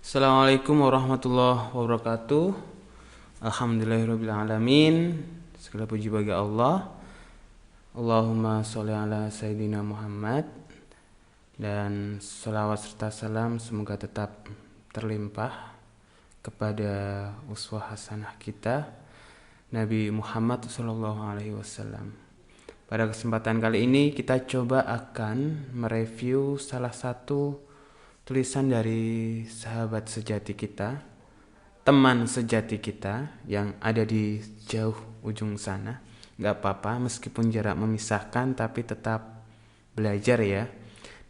Assalamualaikum warahmatullahi wabarakatuh. Alhamdulillahirrabbilalamin. Segala puji bagi Allah. Allahumma sholli ala Sayyidina Muhammad. Dan salawat serta salam semoga tetap terlimpah kepada uswah hasanah kita, Nabi Muhammad SAW. Pada kesempatan kali ini kita coba akan mereview salah satu tulisan dari sahabat sejati kita, teman sejati kita yang ada di jauh ujung sana. Gak apa-apa meskipun jarak memisahkan, tapi tetap belajar ya.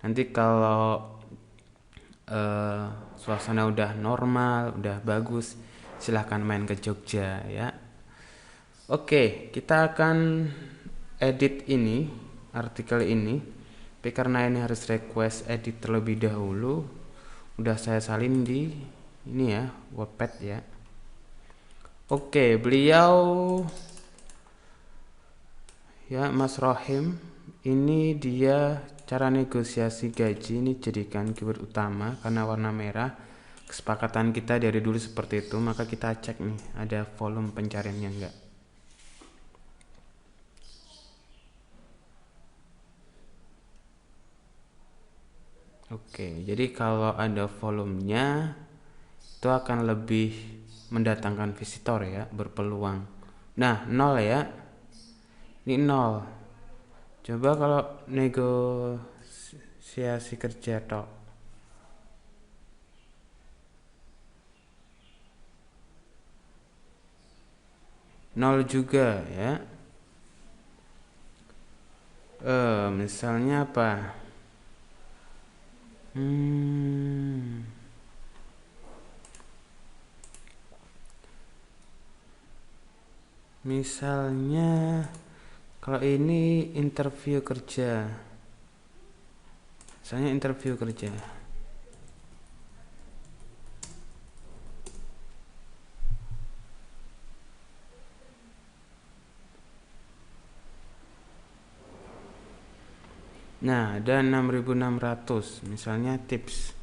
Nanti kalau suasana udah normal, udah bagus, silahkan main ke Jogja ya. Oke, kita akan edit ini, artikel ini. Tapi karena ini harus request edit terlebih dahulu, udah saya salin di ini ya, Wattpad ya. Oke, beliau ya, Mas Rohim, ini dia cara negosiasi gaji ini jadikan keyword utama karena warna merah. Kesepakatan kita dari dulu seperti itu, maka kita cek nih ada volume pencariannya enggak. Oke, jadi kalau ada volumenya itu akan lebih mendatangkan visitor ya, berpeluang. Nah, 0 ya. Ini 0. Coba kalau negosiasi kerja tok. 0 juga ya. Misalnya apa? Misalnya kalau ini interview kerja. Misalnya interview kerja. Nah, ada 6.600 misalnya tips.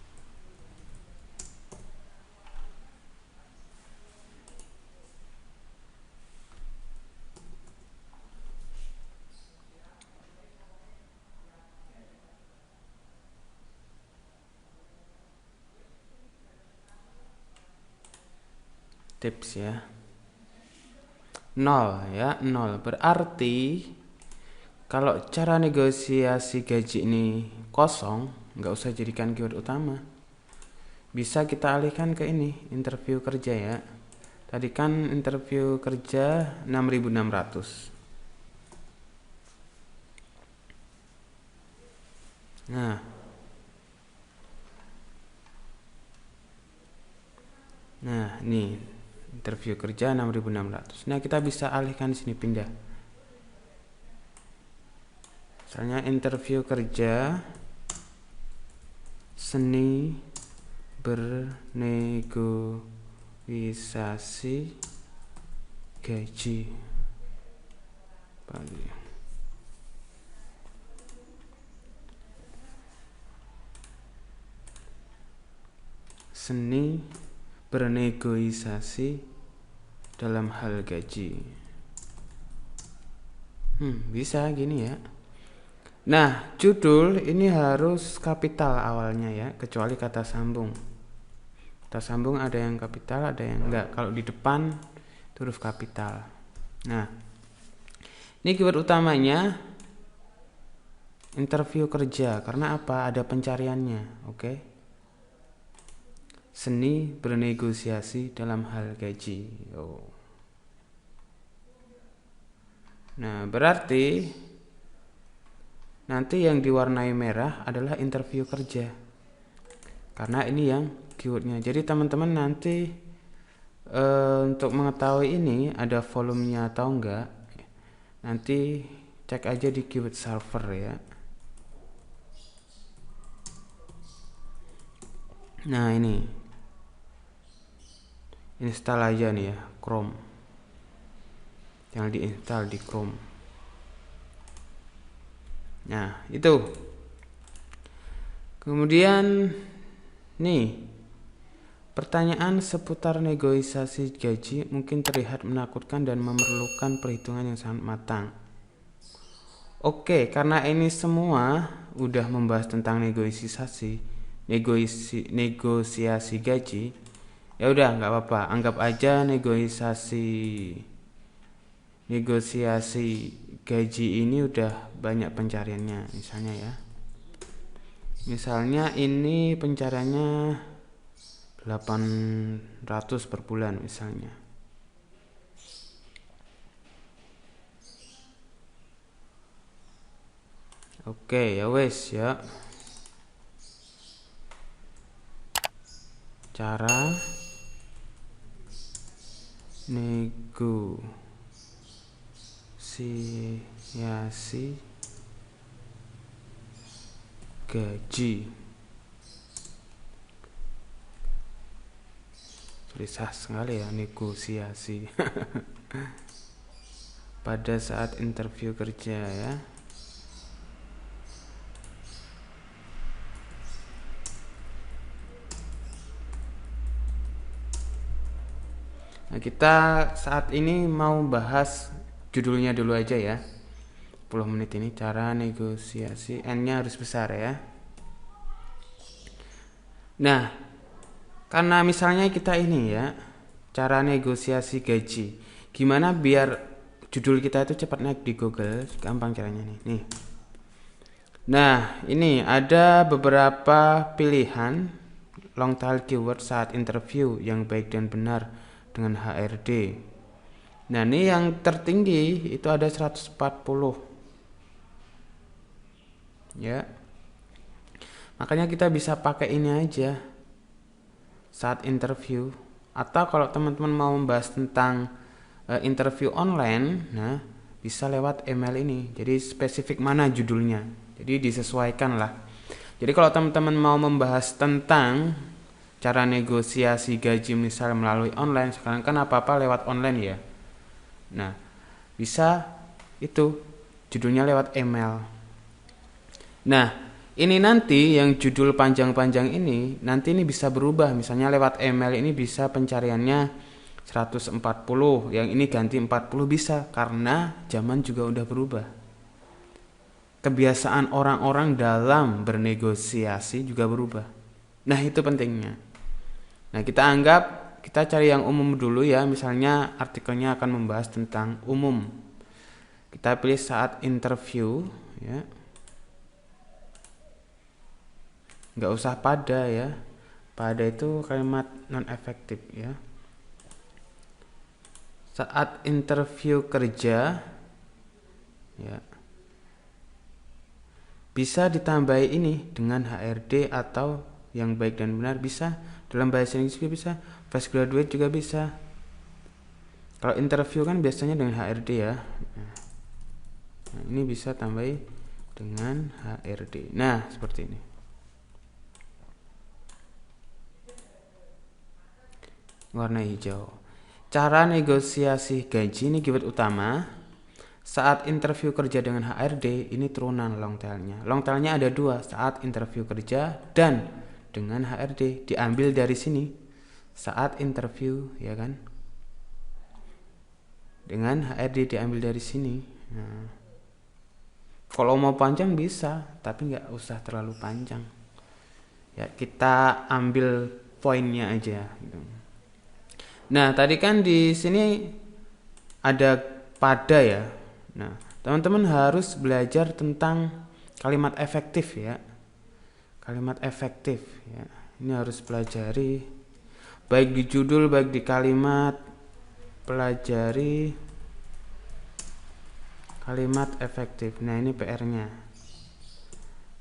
Tips ya. 0 ya, 0. Berarti kalau cara negosiasi gaji ini kosong, nggak usah jadikan keyword utama. Bisa kita alihkan ke ini, interview kerja ya. Tadi kan interview kerja 6.600. Nah, nih interview kerja 6.600. Nah, kita bisa alihkan sini, pindah. Misalnya interview kerja seni bernegosiasi gaji pagi. Seni bernegosiasi dalam hal gaji. Bisa gini ya. Nah, judul ini harus kapital awalnya ya, kecuali kata sambung. Kata sambung ada yang kapital, ada yang enggak. Kalau di depan itu huruf kapital. Nah, ini keyword utamanya interview kerja. Karena apa? Ada pencariannya, oke? Seni bernegosiasi dalam hal gaji. Nah, berarti nanti yang diwarnai merah adalah interview kerja. Karena ini yang keywordnya. Jadi teman-teman nanti untuk mengetahui ini ada volumenya atau enggak, nanti cek aja di keyword server ya. Nah, ini install aja nih ya, Chrome. Yang diinstal di Chrome. Nah, itu. Kemudian nih, Pertanyaan seputar negosiasi gaji mungkin terlihat menakutkan dan memerlukan perhitungan yang sangat matang. Oke, karena ini semua udah membahas tentang negosiasi gaji, ya udah nggak apa-apa, anggap aja negosiasi gaji ini udah banyak pencariannya, misalnya ya. Misalnya ini pencariannya 800 per bulan misalnya. Oke, ya wes ya. Cara negosiasi gaji. Susah sekali ya negosiasi. Pada saat interview kerja ya. Nah, kita saat ini mau bahas judulnya dulu aja ya. 10 menit ini cara negosiasi, N-nya harus besar ya. Nah, karena misalnya kita ini ya, cara negosiasi gaji. Gimana biar judul kita itu cepat naik di Google? Gampang caranya nih. Nah, ini ada beberapa pilihan long tail keyword saat interview yang baik dan benar dengan HRD. Nah, ini yang tertinggi itu ada 140. Ya. Makanya kita bisa pakai ini aja saat interview, atau kalau teman-teman mau membahas tentang interview online, nah bisa lewat email ini. Jadi spesifik mana judulnya, jadi disesuaikan lah. Jadi kalau teman-teman mau membahas tentang cara negosiasi gaji misal melalui online, sekarang kan apa-apa lewat online ya. Nah bisa itu judulnya lewat email. Nah ini nanti yang judul panjang-panjang ini nanti ini bisa berubah. Misalnya lewat email ini bisa pencariannya 140, yang ini ganti 40 bisa, karena zaman juga udah berubah. Kebiasaan orang-orang dalam bernegosiasi juga berubah. Nah, itu pentingnya. Nah, kita cari yang umum dulu ya. Misalnya artikelnya akan membahas tentang umum. Kita pilih saat interview ya. Nggak usah pada ya, pada itu kalimat non efektif ya. Saat interview kerja ya, bisa ditambahi ini dengan HRD atau yang baik dan benar, bisa dalam bahasa Inggris juga bisa, fresh graduate juga bisa. Kalau interview kan biasanya dengan HRD ya. Nah, ini bisa tambahi dengan HRD. Nah, seperti ini. Warna hijau. Cara negosiasi gaji ini keyword utama. Saat interview kerja dengan HRD, ini turunan long tailnya. Long tailnya ada 2, saat interview kerja dan dengan HRD. Diambil dari sini. Saat interview, ya kan? Dengan HRD diambil dari sini. Nah, kalau mau panjang bisa, tapi nggak usah terlalu panjang. Ya, kita ambil poinnya aja gitu. Nah, tadi kan di sini ada pada ya. Nah, teman-teman harus belajar tentang kalimat efektif ya. Kalimat efektif ya. Ini harus pelajari baik di judul, baik di kalimat. Pelajari kalimat efektif. Nah, ini PR-nya.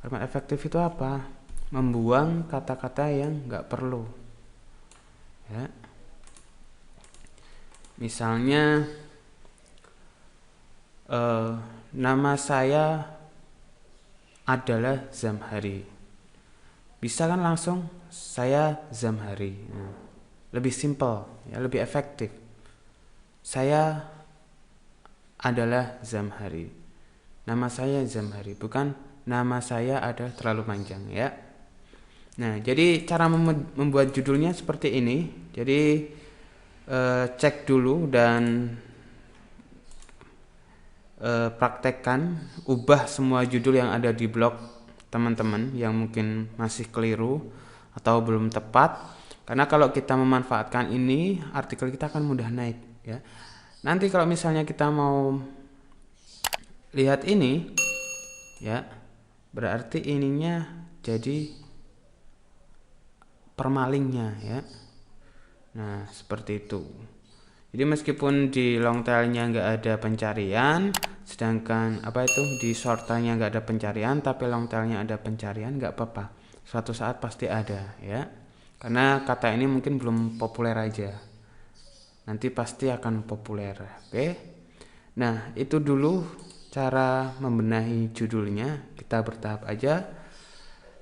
Kalimat efektif itu apa? Membuang kata-kata yang nggak perlu. Ya. Misalnya nama saya adalah Zamhari. Bisa kan langsung saya Zamhari. Nah, lebih simple, ya, lebih efektif. Saya adalah Zamhari. Nama saya Zamhari, bukan nama saya ada terlalu panjang ya. Nah, jadi cara membuat judulnya seperti ini. Jadi cek dulu dan praktekkan, ubah semua judul yang ada di blog teman-teman yang mungkin masih keliru atau belum tepat. Karena kalau kita memanfaatkan ini, artikel kita akan mudah naik ya. Nanti kalau misalnya kita mau lihat ini ya, berarti ininya jadi permalingnya ya. Nah, seperti itu. Jadi meskipun di long tailnya nggak ada pencarian, sedangkan di short tailnya nggak ada pencarian, tapi long tailnya ada pencarian, nggak apa-apa. Suatu saat pasti ada ya. Karena kata ini mungkin belum populer aja. Nanti pasti akan populer. Oke. Nah, itu dulu cara membenahi judulnya. Kita bertahap aja.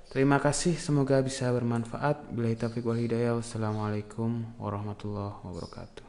Terima kasih, semoga bisa bermanfaat. Billahi taufiq wal hidayah. Wassalamualaikum warahmatullahi wabarakatuh.